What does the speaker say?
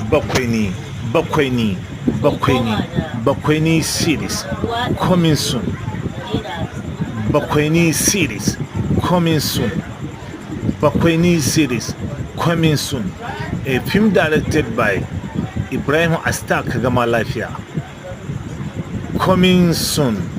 Bakwaini, Bakwaini, Bakwaini, Bakwaini series coming soon. Bakwaini series coming soon. Bakwaini series coming soon. A film directed by Ibrahim Astak Gama Lafia. Coming soon.